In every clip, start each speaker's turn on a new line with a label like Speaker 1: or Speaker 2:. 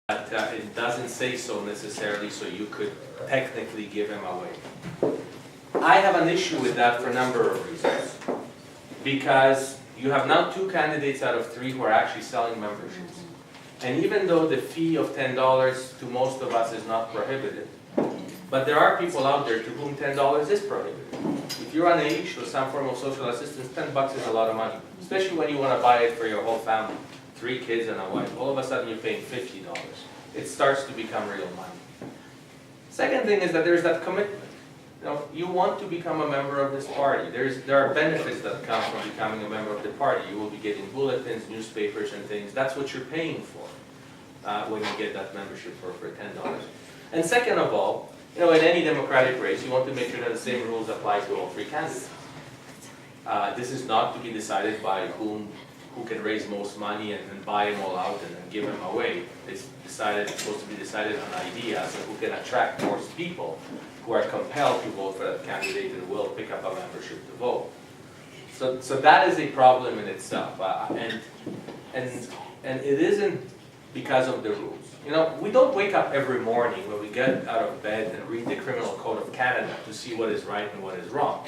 Speaker 1: But it doesn't say so necessarily, so you could technically give him away. I have an issue with that for a number of reasons. Because you have now 2 candidates out of 3 who are actually selling memberships. And even though the fee of $10 to most of us is not prohibited, but there are people out there to whom $10 is prohibited. If you're on AISH or some form of social assistance, $10 is a lot of money, especially when you want to buy it for your whole family, 3 kids and a wife. All of a sudden you're paying $50. It starts to become real money. Second thing is that there's that commitment. You want to become a member of this party. There are benefits that come from becoming a member of the party. You will be getting bulletins, newspapers, and things. That's what you're paying for when you get that membership for $10. And second of all, in any democratic race, you want to make sure that the same rules apply to all 3 candidates. This is not to be decided by who can raise most money and buy them all out and then give them away. It's supposed to be decided on ideas and who can attract more people who are compelled to vote for that candidate and will pick up a membership to vote. So that is a problem in itself, and it isn't because of the rules. We don't wake up every morning when we get out of bed and read the Criminal Code of Canada to see what is right and what is wrong.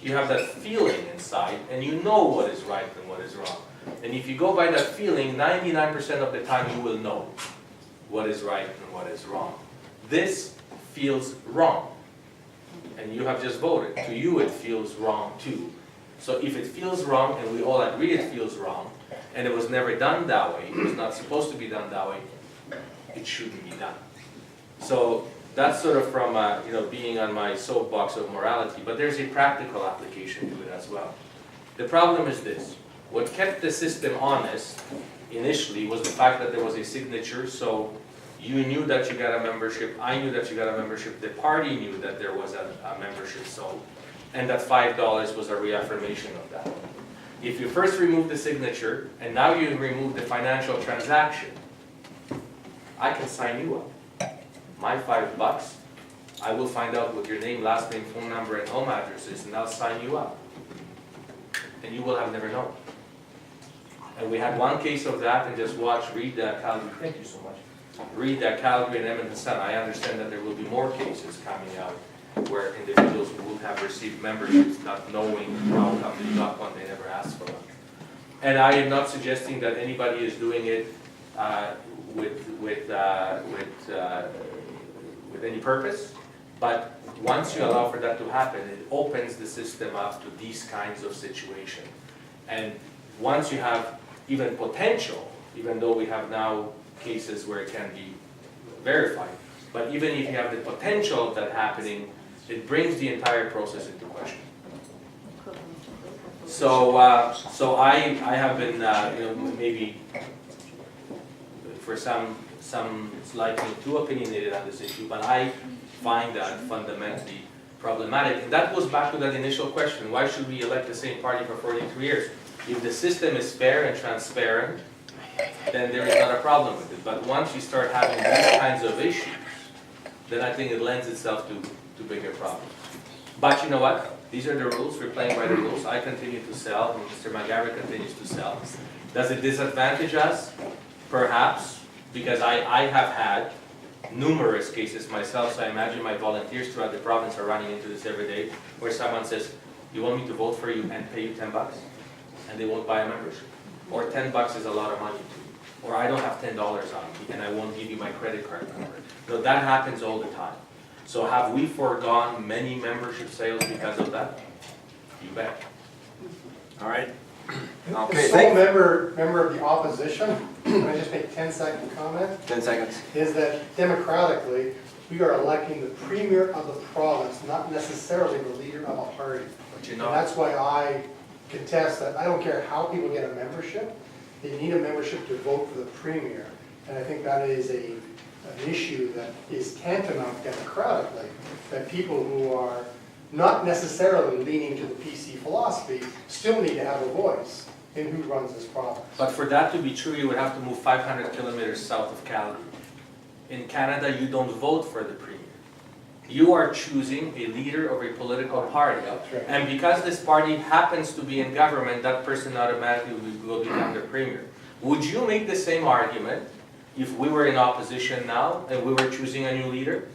Speaker 1: You have that feeling inside, and you know what is right and what is wrong. And if you go by that feeling, 99% of the time you will know what is right and what is wrong. This feels wrong. And you have just voted. To you it feels wrong too. So if it feels wrong and we all agree it feels wrong, and it was never done that way, it was not supposed to be done that way, it shouldn't be done. So that's sort of from being on my soapbox of morality, but there's a practical application to it as well. The problem is this. What kept the system honest initially was the fact that there was a signature, so you knew that you got a membership, I knew that you got a membership, the party knew that there was a membership sold, and that $5 was a reaffirmation of that. If you first remove the signature, and now you remove the financial transaction, I can sign you up. My $5, I will find out what your name, last name, phone number, and home address is, and I'll sign you up. And you will have never known. And we had one case of that, and just read Calgary, thank you so much. Read Calgary and Edmonton Sun. I understand that there will be more cases coming out where individuals will have received memberships not knowing how come they got one, they never asked for one. And I am not suggesting that anybody is doing it with any purpose, but once you allow for that to happen, it opens the system up to these kinds of situations. And once you have even potential, even though we have now cases where it can be verified, but even if you have the potential of that happening, it brings the entire process into question. So I have been, maybe for some slightly too opinionated on this issue, but I find that fundamentally problematic. And that goes back to that initial question, why should we elect the same party for 43 years? If the system is fair and transparent, then there is not a problem with it. But once you start having these kinds of issues, then I think it lends itself to bigger problems. But you know what? These are the rules. We're playing by the rules. I continue to sell, and Mr. McGarry continues to sell. Does it disadvantage us? Perhaps, because I have had numerous cases myself, so I imagine my volunteers throughout the province are running into this every day, where someone says, you want me to vote for you and pay you $10? And they won't buy a membership. Or $10 is a lot of money to you. Or I don't have $10 on me and I won't give you my credit card number. No, that happens all the time. So have we foregone many membership sales because of that? You bet.
Speaker 2: All right.
Speaker 3: Okay, sole member of the opposition, can I just make a 10-second comment?
Speaker 2: 10 seconds.
Speaker 3: Is that democratically, we are electing the premier of the province, not necessarily the leader of a party.
Speaker 1: But you
Speaker 3: And
Speaker 1: know,
Speaker 3: that's why I contest that. I don't care how people get a membership, they need a membership to vote for the premier. And I think that is an issue that is tantamount democratically, that people who are not necessarily leaning to the PC philosophy still need to have a voice in who runs this province.
Speaker 1: but for that to be true, you would have to move 500 kilometers south of Calgary. In Canada, you don't vote for the premier. You are choosing a leader of a political party.
Speaker 3: Right.
Speaker 1: And because this party happens to be in government, that person automatically will become the premier. Would you make the same argument if we were in opposition now and we were choosing a new leader?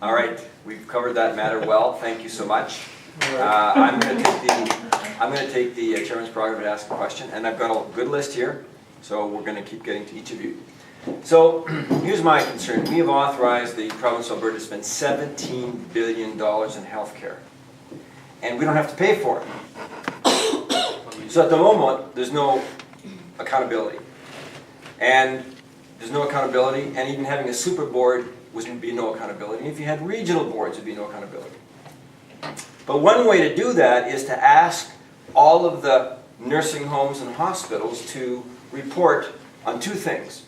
Speaker 2: All right, we've covered that matter well. Thank you so much. I'm going to take the chairman's prerogative to ask a question, and I've got a good list here, so we're going to keep getting to each of you. So here's my concern. We have authorized the province of Alberta to spend $17 billion in healthcare, and we don't have to pay for it. So at the moment, there's no accountability, and there's no accountability, and even having a super board would be no accountability. And if you had regional boards, there'd be no accountability. But one way to do that is to ask all of the nursing homes and hospitals to report on two things: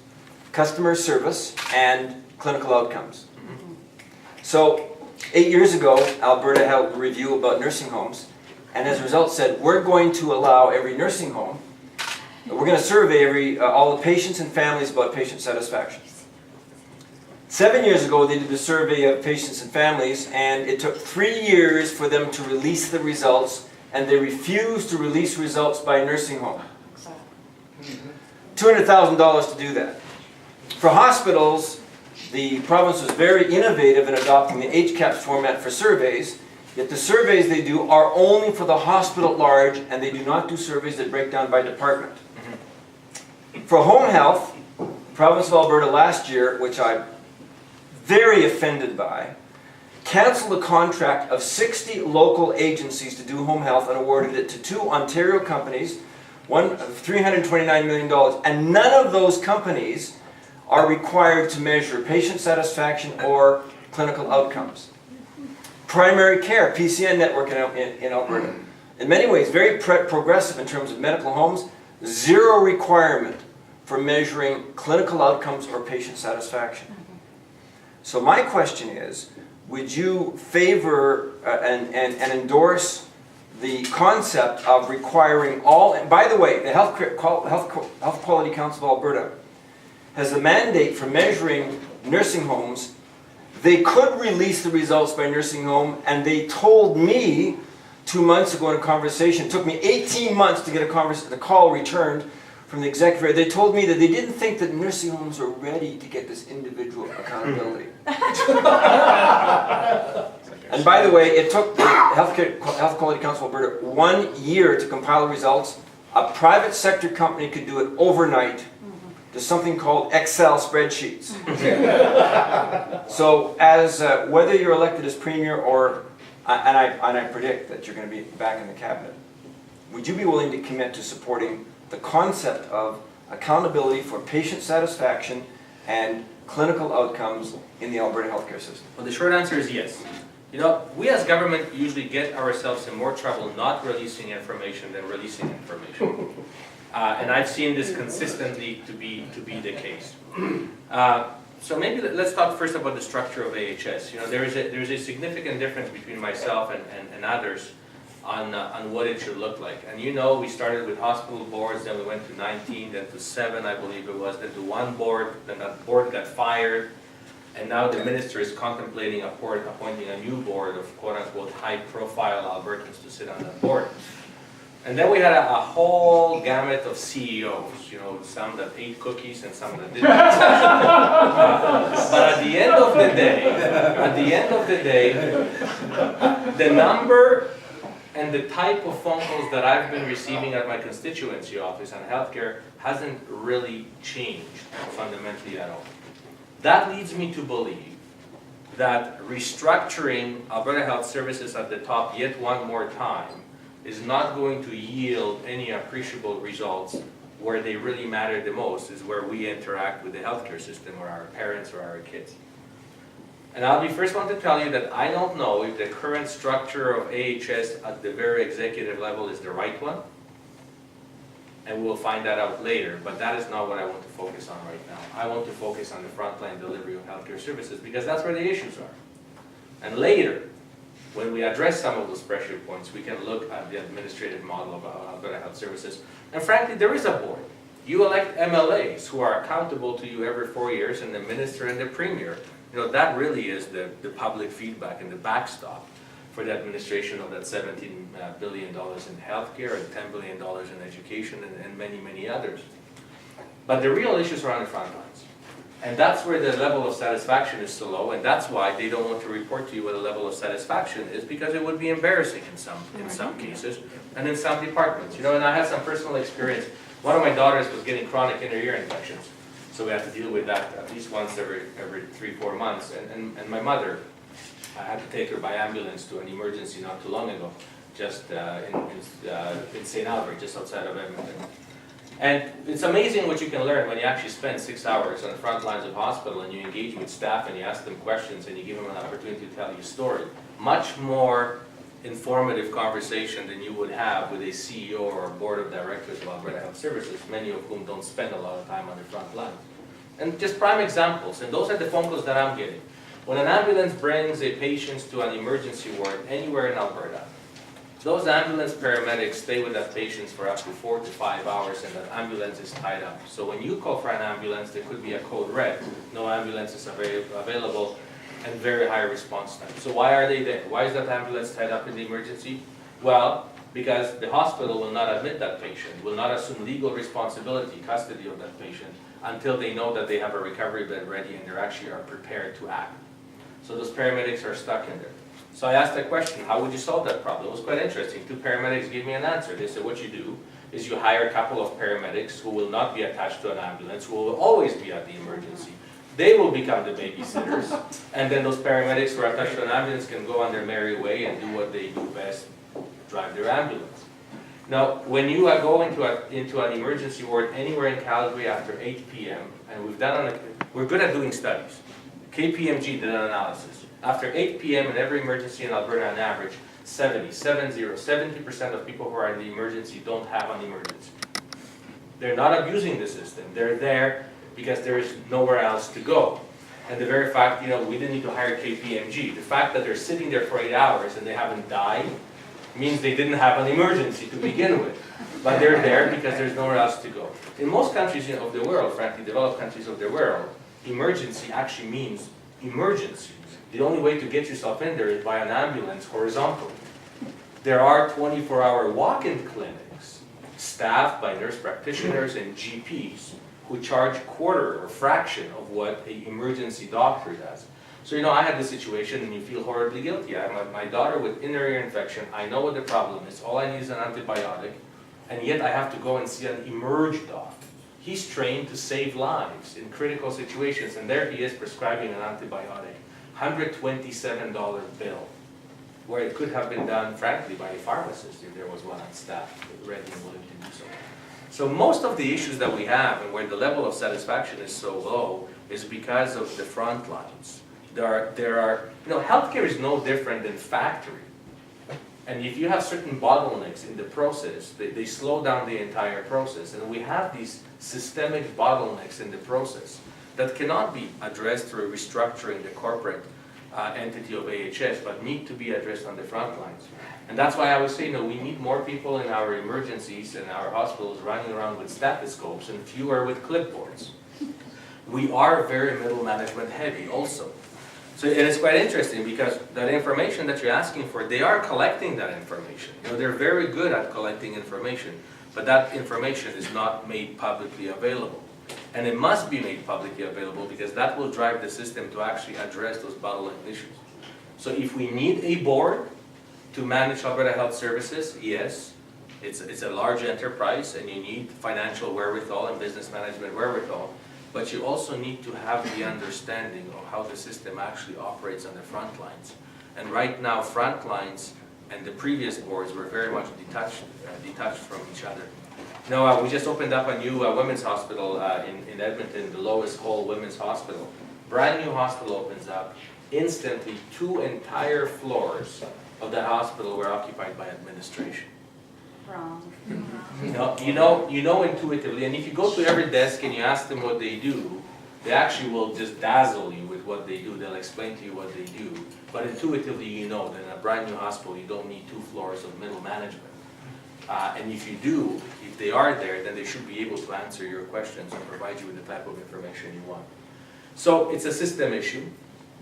Speaker 2: customer service and clinical outcomes. So 8 years ago, Alberta held a review about nursing homes, and as a result said, we're going to allow every nursing home, we're going to survey all the patients and families about patient satisfaction. 7 years ago, they did a survey of patients and families, and it took 3 years for them to release the results, and they refused to release results by nursing home. $200,000 to do that. For hospitals, the province was very innovative in adopting the HCAHPS format for surveys, yet the surveys they do are only for the hospital at large, and they do not do surveys that break down by department. For home health, the province of Alberta last year, which I'm very offended by, canceled a contract of 60 local agencies to do home health and awarded it to 2 Ontario companies, one $329 million, and none of those companies are required to measure patient satisfaction or clinical outcomes. Primary care, PCN network in Alberta, in many ways very progressive in terms of medical homes, zero requirement for measuring clinical outcomes or patient satisfaction. So my question is, would you favor and endorse the concept of requiring all, and by the way, the Health Quality Council of Alberta has a mandate for measuring nursing homes. They could release the results by nursing home, and they told me 2 months ago in a conversation, it took me 18 months to get a call returned from the executive. They told me that they didn't think that nursing homes were ready to get this individual accountability. And by the way, it took the Health Quality Council of Alberta 1 year to compile the results. A private sector company could do it overnight. There's something called Excel spreadsheets. So as whether you're elected as premier or, and I predict that you're going to be back in the cabinet, would you be willing to commit to supporting the concept of accountability for patient satisfaction and clinical outcomes in the Alberta healthcare system?
Speaker 1: Well, the short answer is yes. You know, we as government usually get ourselves in more trouble not releasing information than releasing information. And I've seen this consistently to be the case. So maybe let's talk first about the structure of AHS. You know, there is a significant difference between myself and others on what it should look like. And you know, we started with hospital boards, then we went to 19, then to 7, I believe it was, then to 1 board, then that board got fired, and now the minister is contemplating appointing a new board of quote-unquote high-profile Albertans to sit on that board. And then we had a whole gamut of CEOs, you know, some that ate cookies and some that didn't. But at the end of the day, the number and the type of phone calls that I've been receiving at my constituency office on healthcare hasn't really changed fundamentally at all. That leads me to believe that restructuring Alberta Health Services at the top yet one more time is not going to yield any appreciable results. Where they really matter the most is where we interact with the healthcare system, or our parents or our kids. And I'll be first one to tell you that I don't know if the current structure of AHS at the very executive level is the right one. And we'll find that out later, but that is not what I want to focus on right now. I want to focus on the frontline delivery of healthcare services because that's where the issues are. And later, when we address some of those pressure points, we can look at the administrative model of Alberta Health Services. And frankly, there is a board. You elect MLAs who are accountable to you every 4 years, and the minister and the premier. You know, that really is the public feedback and the backstop for the administration of that $17 billion in healthcare and $10 billion in education and many, many others. But the real issues are on the front lines. And that's where the level of satisfaction is so low, and that's why they don't want to report to you what the level of satisfaction is, because it would be embarrassing in some cases, and in some departments. You know, and I had some personal experience. One of my daughters was getting chronic inner ear infections, so we had to deal with that at least once every 3-4 months. And my mother, I had to take her by ambulance to an emergency not too long ago, just in St. Albert, just outside of Edmonton. And it's amazing what you can learn when you actually spend 6 hours on the front lines of hospital and you engage with staff and you ask them questions and you give them an opportunity to tell you a story. Much more informative conversation than you would have with a CEO or a board of directors of Alberta Health Services, many of whom don't spend a lot of time on the front lines. And just prime examples, and those are the phone calls that I'm getting. When an ambulance brings a patient to an emergency ward anywhere in Alberta, those ambulance paramedics stay with that patient for up to 4 to 5 hours, and that ambulance is tied up. So when you call for an ambulance, there could be a code red, no ambulance is available, and very high response time. So why are they there? Why is that ambulance tied up in the emergency? Well, because the hospital will not admit that patient, will not assume legal responsibility, custody of that patient, until they know that they have a recovery bed ready and they actually are prepared to act. So those paramedics are stuck in there. So I asked that question, how would you solve that problem? It was quite interesting. 2 paramedics gave me an answer. They said, what you do is you hire a couple of paramedics who will not be attached to an ambulance, who will always be at the emergency. They will become the babysitters, and then those paramedics who are attached to an ambulance can go on their merry way and do what they do best, drive their ambulance. Now, when you are going into an emergency ward anywhere in Calgary after 8 p.m., and we're good at doing studies. KPMG did an analysis. After 8 p.m. in every emergency in Alberta on average, 70% of people who are in the emergency don't have an emergency. They're not abusing the system. They're there because there is nowhere else to go. And the very fact, we didn't need to hire KPMG. The fact that they're sitting there for 8 hours and they haven't died means they didn't have an emergency to begin with. But they're there because there's nowhere else to go. In most countries of the world, frankly, developed countries of the world, emergency actually means emergency. The only way to get yourself in there is by an ambulance horizontally. There are 24-hour walk-in clinics staffed by nurse practitioners and GPs who charge quarter or fraction of what an emergency doctor does. So I had this situation and you feel horribly guilty. I have my daughter with inner ear infection. I know what the problem is. All I need is an antibiotic, and yet I have to go and see an emerge doc. He's trained to save lives in critical situations, and there he is prescribing an antibiotic. $127 bill, where it could have been done, frankly, by a pharmacist if there was one on staff ready and willing to do so. So most of the issues that we have and where the level of satisfaction is so low is because of the front lines. Healthcare is no different than factory. And if you have certain bottlenecks in the process, they slow down the entire process. And we have these systemic bottlenecks in the process that cannot be addressed through restructuring the corporate entity of AHS, but need to be addressed on the front lines. And that's why I was saying we need more people in our emergencies and our hospitals running around with stethoscopes and fewer with clipboards. We are very middle management heavy also. So and it's quite interesting because that information that you're asking for, they are collecting that information. They're very good at collecting information, but that information is not made publicly available. And it must be made publicly available because that will drive the system to actually address those bottleneck issues. So if we need a board to manage Alberta Health Services, yes, it's a large enterprise and you need financial wherewithal and business management wherewithal, but you also need to have the understanding of how the system actually operates on the front lines. And right now, front lines and the previous boards were very much detached from each other. Now, we just opened up a new women's hospital in Edmonton, the Lowest Hole Women's Hospital. Brand new hospital opens up. Instantly, 2 entire floors of that hospital were occupied by administration.
Speaker 4: Wrong.
Speaker 1: You know intuitively, and if you go to every desk and you ask them what they do, they actually will just dazzle you with what they do. They'll explain to you what they do. But intuitively, you know that in a brand new hospital, you don't need 2 floors of middle management. And if you do, if they are there, then they should be able to answer your questions and provide you with the type of information you want. So it's a system issue,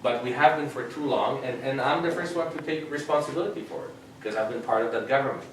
Speaker 1: but we have been for too long, and I'm the first one to take responsibility for it, because I've been part of that government.